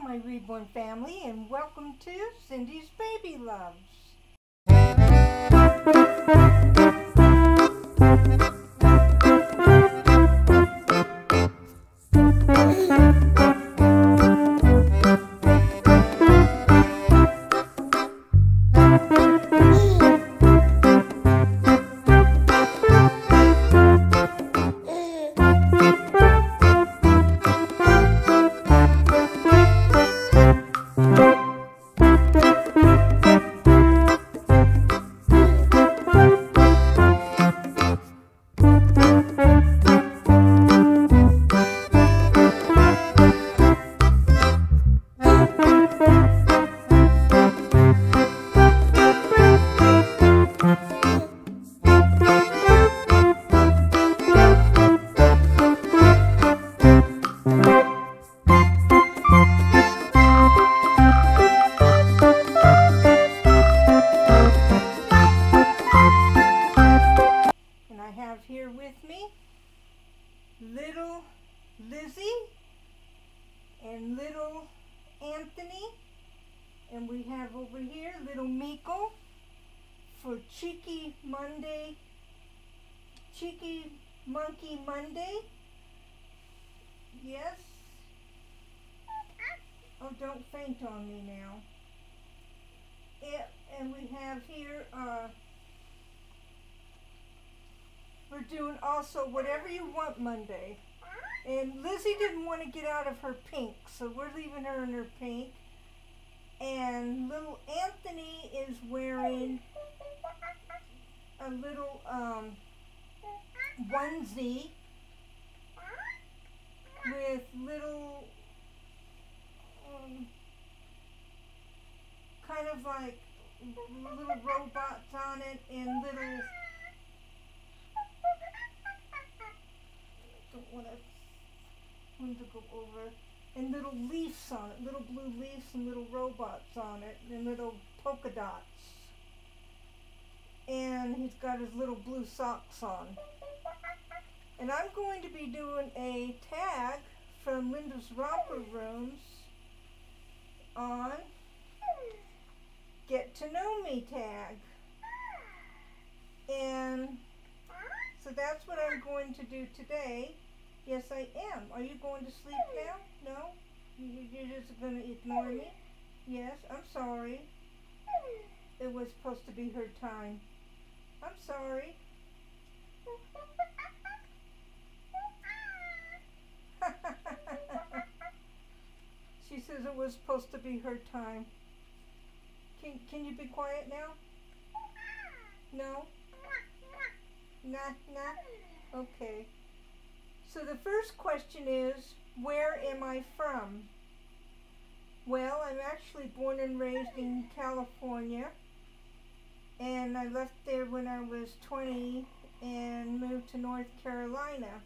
my reborn family, and welcome to Cindy's Baby Loves. Here with me little Lizzie and little Anthony, and we have over here little Miko for Cheeky Monkey Monday. Yes. Oh, don't faint on me now. Yeah, and we have here we're doing also Whatever You Want Monday. And Lizzie didn't want to get out of her pink, so we're leaving her in her pink. And little Anthony is wearing a little onesie with little kind of like little robots on it and little don't want him to go over, and little leaves on it, little blue leaves and little robots on it, and little polka dots. And he's got his little blue socks on. And I'm going to be doing a tag from Linda's Romper Rooms on Get to Know Me tag. And so that's what I'm going to do today. Yes, I am. Are you going to sleep now? No? You're just going to ignore me? Yes, I'm sorry. It was supposed to be her time. I'm sorry. She says it was supposed to be her time. Can you be quiet now? No? Nah. Okay. So the first question is, where am I from? Well, I'm actually born and raised in California, and I left there when I was 20 and moved to North Carolina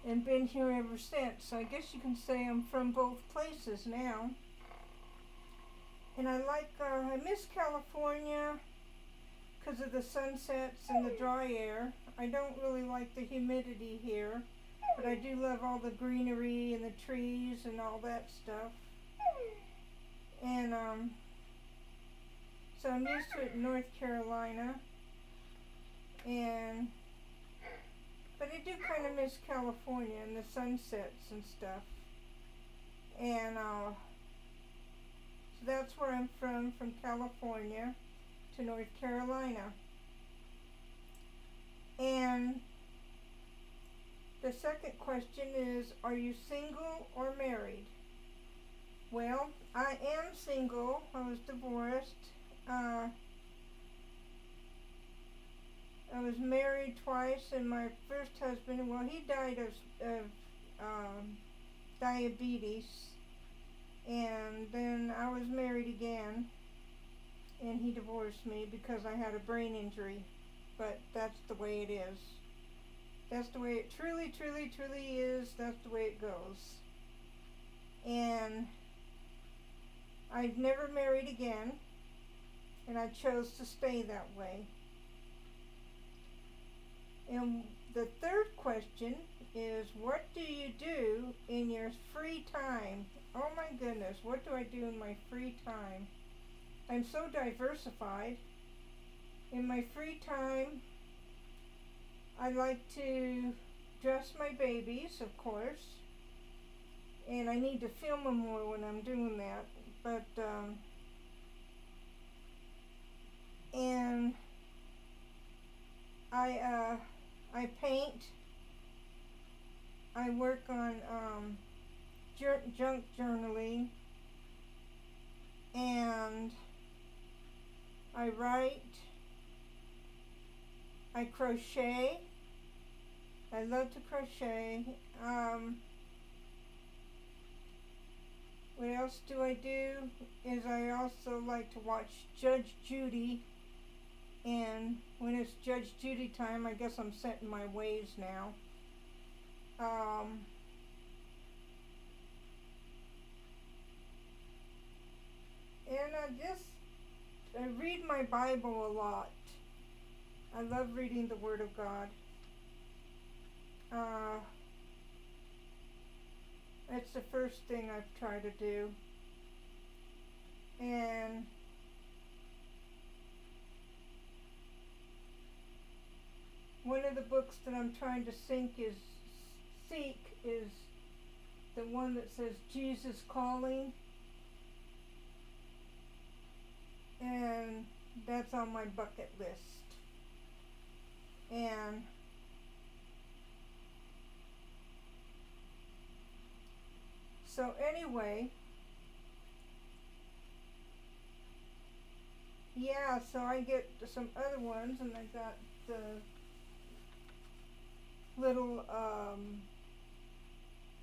and been here ever since. So I guess you can say I'm from both places now. And I miss California because of the sunsets and the dry air. I don't really like the humidity here, but I do love all the greenery and the trees and all that stuff. And so I'm used to it in North Carolina, but I do kind of miss California and the sunsets and stuff. And so that's where I'm from California to North Carolina. And the second question is, are you single or married? Well, I am single. I was divorced. I was married twice, and my first husband, well, he died of diabetes, and then I was married again, and he divorced me because I had a brain injury. But that's the way it is. That's the way it truly is. That's the way it goes. And I've never married again, and I chose to stay that way. And the third question is, what do you do in your free time? Oh my goodness, what do I do in my free time? I'm so diversified. In my free time, I like to dress my babies, of course, and I need to film them more when I'm doing that, but and I paint. I work on junk journaling, and I write. I crochet. I love to crochet. What else do I do is I also like to watch Judge Judy, and when it's Judge Judy time, I guess I'm set in my ways now. And I read my Bible a lot. I love reading the Word of God. That's the first thing I've tried to do. And one of the books that I'm trying to seek is the one that says Jesus Calling. And that's on my bucket list. And so anyway, yeah, so I get some other ones, and I got the little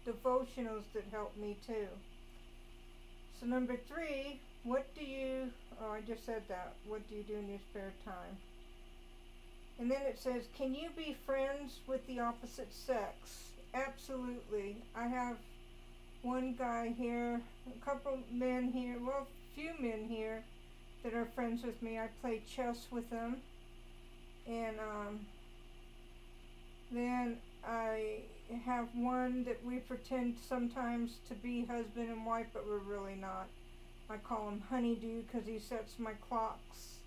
devotionals that help me too. So number 3, I just said that. What do you do in your spare time? And then it says, can you be friends with the opposite sex? Absolutely. I have one guy here, a couple men here, well, a few men here that are friends with me. I play chess with them. And then I have one that we pretend sometimes to be husband and wife, but we're really not. I call him Honeydew because he sets my clocks.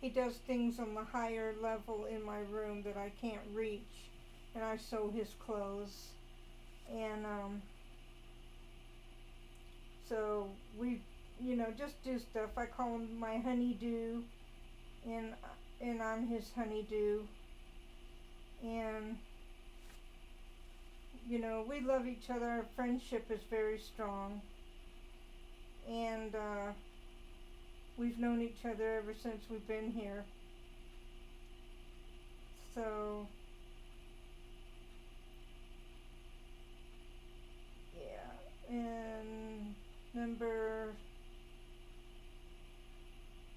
He does things on the higher level in my room that I can't reach, and I sew his clothes. And so we, just do stuff. I call him my Honeydew, and I'm his Honeydew. And we love each other. Our friendship is very strong. And we've known each other ever since we've been here. So, yeah. And number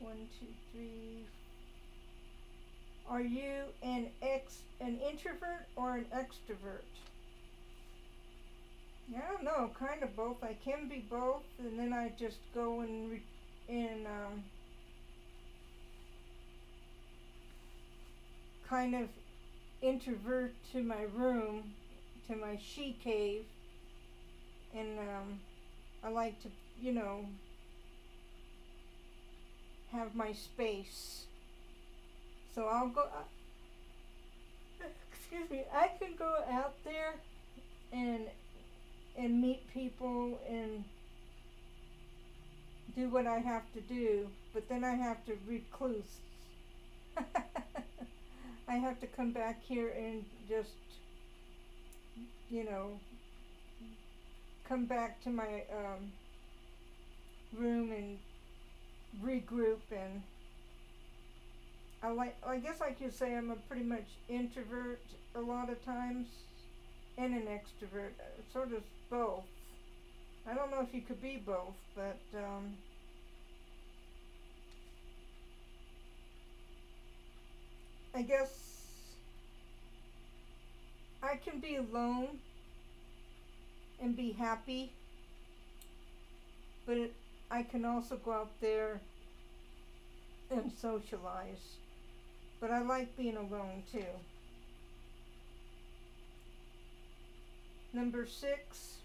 1, 2, 3. Are you an introvert or an extrovert? I don't know, kind of both. I can be both, and then I just go and kind of introvert to my room, to my she cave, and I like to, have my space. So I'll go, excuse me, I can go out there and meet people and do what I have to do, but then I have to recluse. I have to come back here and just, come back to my room and regroup. And I guess I could say I'm a pretty much introvert a lot of times and an extrovert, sort of both. I don't know if you could be both, but I guess I can be alone and be happy, but I can also go out there and socialize. But I like being alone too. Number 6,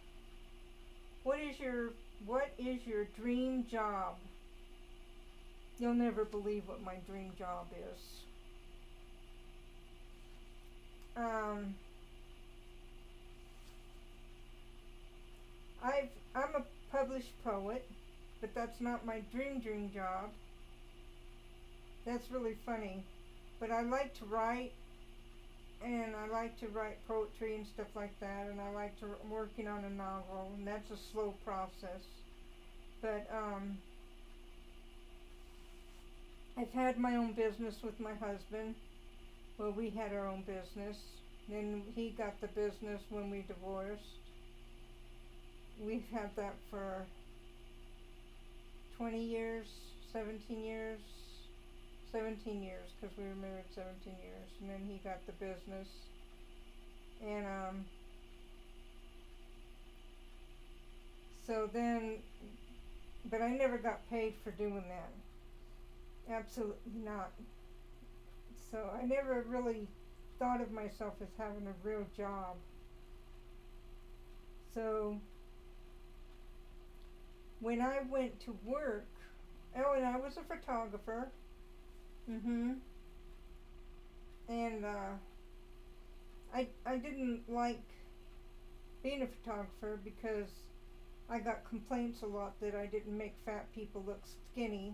what is your dream job? You'll never believe what my dream job is. I'm a published poet, but that's not my dream job. That's really funny. But I like to write, and I like to write poetry and stuff like that, and I like to working on a novel, and that's a slow process. But I've had my own business with my husband. Well, we had our own business. Then he got the business when we divorced. We've had that for 20 years, 17 years, 17 years, because we were married 17 years, and then he got the business. And so then, but I never got paid for doing that. Absolutely not. So I never really thought of myself as having a real job. So when I went to work, oh, and I was a photographer. And I didn't like being a photographer because I got complaints a lot that I didn't make fat people look skinny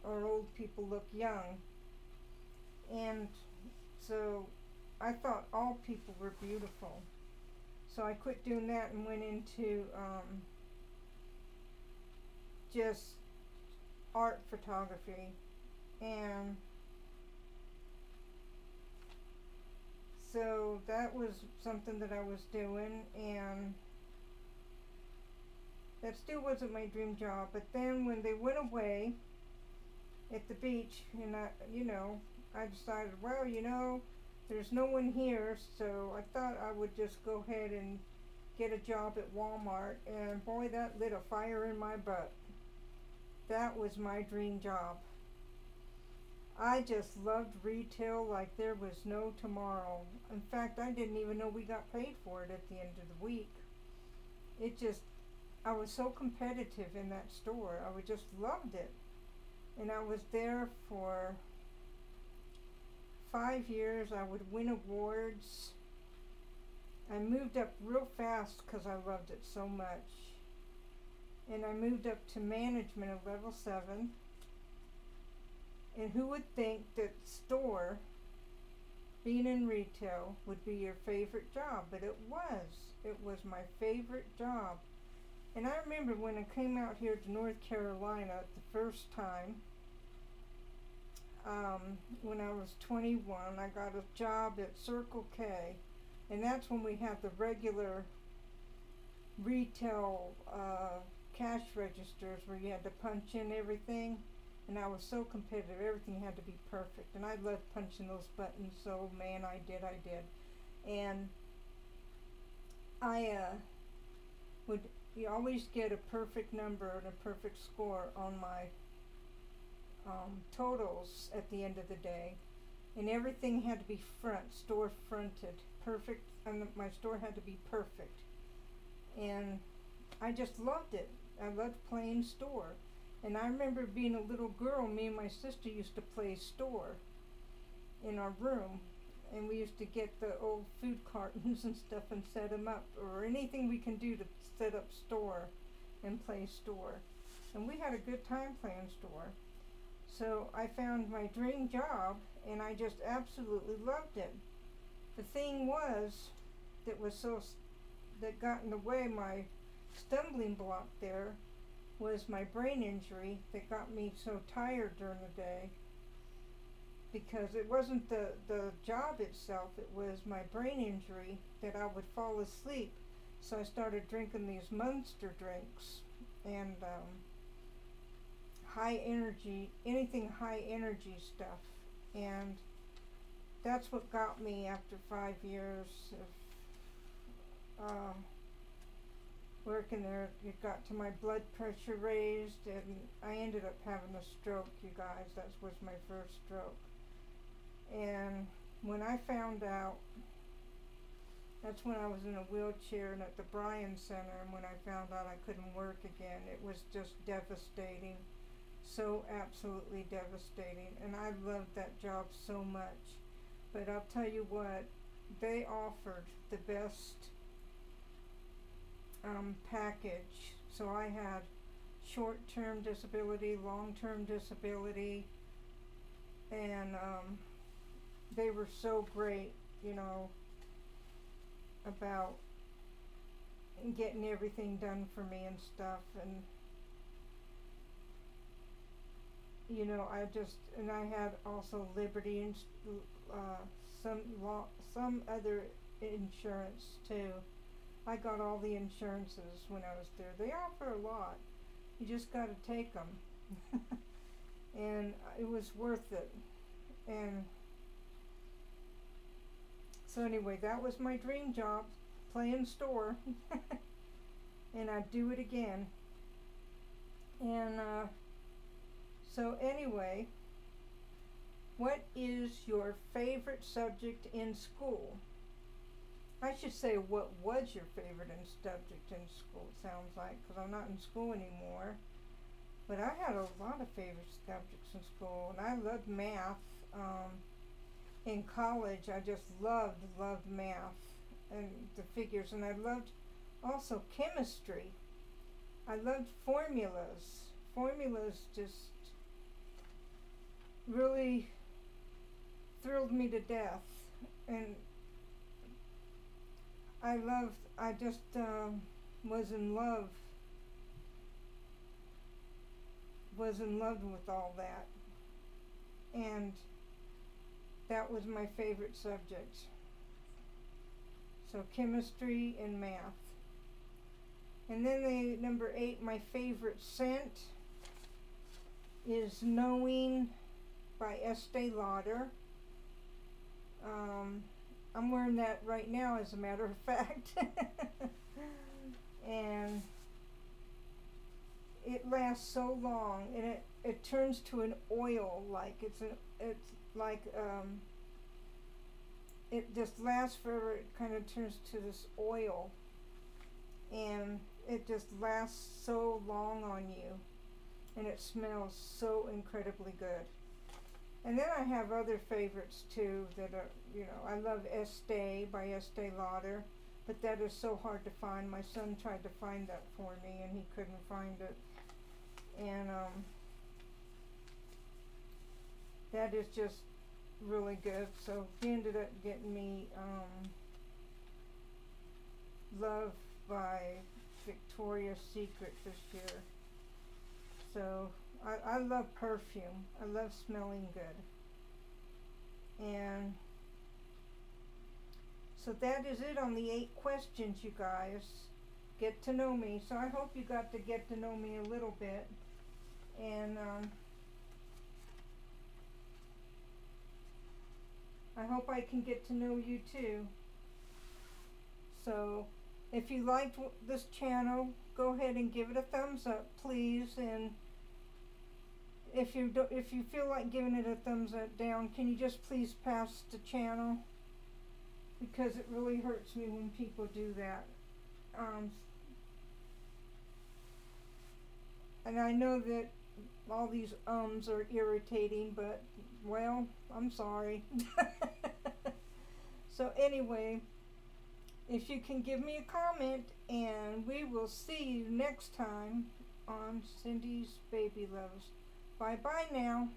or old people look young. And so I thought all people were beautiful. So I quit doing that and went into just art photography. And so that was something that I was doing, and that still wasn't my dream job. But then when they went away at the beach, and I decided, well, there's no one here, so I thought I would just go ahead and get a job at Walmart, and boy, that lit a fire in my butt. That was my dream job. I just loved retail like there was no tomorrow. In fact, I didn't even know we got paid for it at the end of the week. I was so competitive in that store. I just loved it. And I was there for 5 years. I would win awards. I moved up real fast because I loved it so much. And I moved up to management at level 7. And who would think that store, being in retail, would be your favorite job? But it was. It was my favorite job. And I remember when I came out here to North Carolina the first time, when I was 21, I got a job at Circle K. And that's when we had the regular retail cash registers where you had to punch in everything. And I was so competitive, everything had to be perfect. And I loved punching those buttons, so man, I did. And you always get a perfect number and a perfect score on my totals at the end of the day. And everything had to be store fronted, perfect, and my store had to be perfect. And I just loved it. I loved playing store. And I remember being a little girl, me and my sister used to play store in our room. And we used to get the old food cartons and stuff and set them up, or anything we can do to set up store and play store. And we had a good time playing store. So I found my dream job, and I just absolutely loved it. The thing was, that got in the way, my stumbling block there, was my brain injury that got me so tired during the day, because it wasn't the job itself, it was my brain injury that I would fall asleep. So I started drinking these Monster drinks and anything high energy stuff, and that's what got me after 5 years of working there. It got to my blood pressure raised, and I ended up having a stroke, you guys. That was my first stroke. And when I found out That's when I was in a wheelchair and at the Bryan Center, and when I found out I couldn't work again, it was just devastating. So absolutely devastating. And I loved that job so much. But I'll tell you what, they offered the best package. So I had short-term disability, long-term disability, and they were so great, you know, about getting everything done for me and stuff. And you know, I had also Liberty and some other insurance too. I got all the insurances when I was there. They offer a lot. You just got to take them. And it was worth it. And so anyway, that was my dream job, playing store. And I'd do it again. And so anyway, what is your favorite subject in school? I should say, what was your favorite subject in school, it sounds like, because I'm not in school anymore. But I had a lot of favorite subjects in school, and I loved math. In college, I just loved math and the figures, and I loved also chemistry. I loved formulas. Formulas just really thrilled me to death. And I just was in love with all that. And that was my favorite subject. So chemistry and math. And then number 8, my favorite scent is Knowing by Estee Lauder. I'm wearing that right now, as a matter of fact. And it lasts so long, and it turns to an oil, like it just lasts forever. It kind of turns to this oil, and it just lasts so long on you, and it smells so incredibly good. And then I have other favorites too that are, you know, I love Estee by Estee Lauder, but that is so hard to find. My son tried to find that for me, and he couldn't find it. And that is just really good. So he ended up getting me Love by Victoria's Secret this year. So I love perfume. I love smelling good. And so that is it on the 8 questions, you guys. Get to know me. So I hope you got to get to know me a little bit. And I hope I can get to know you too. So if you liked this channel, go ahead and give it a thumbs up, please. And if you feel like giving it a thumbs up down, can you just please pass the channel? Because it really hurts me when people do that. And I know that all these ums are irritating, but, well, I'm sorry. So anyway, if you can give me a comment, and we will see you next time on Cindy's Baby Loves. Bye-bye now.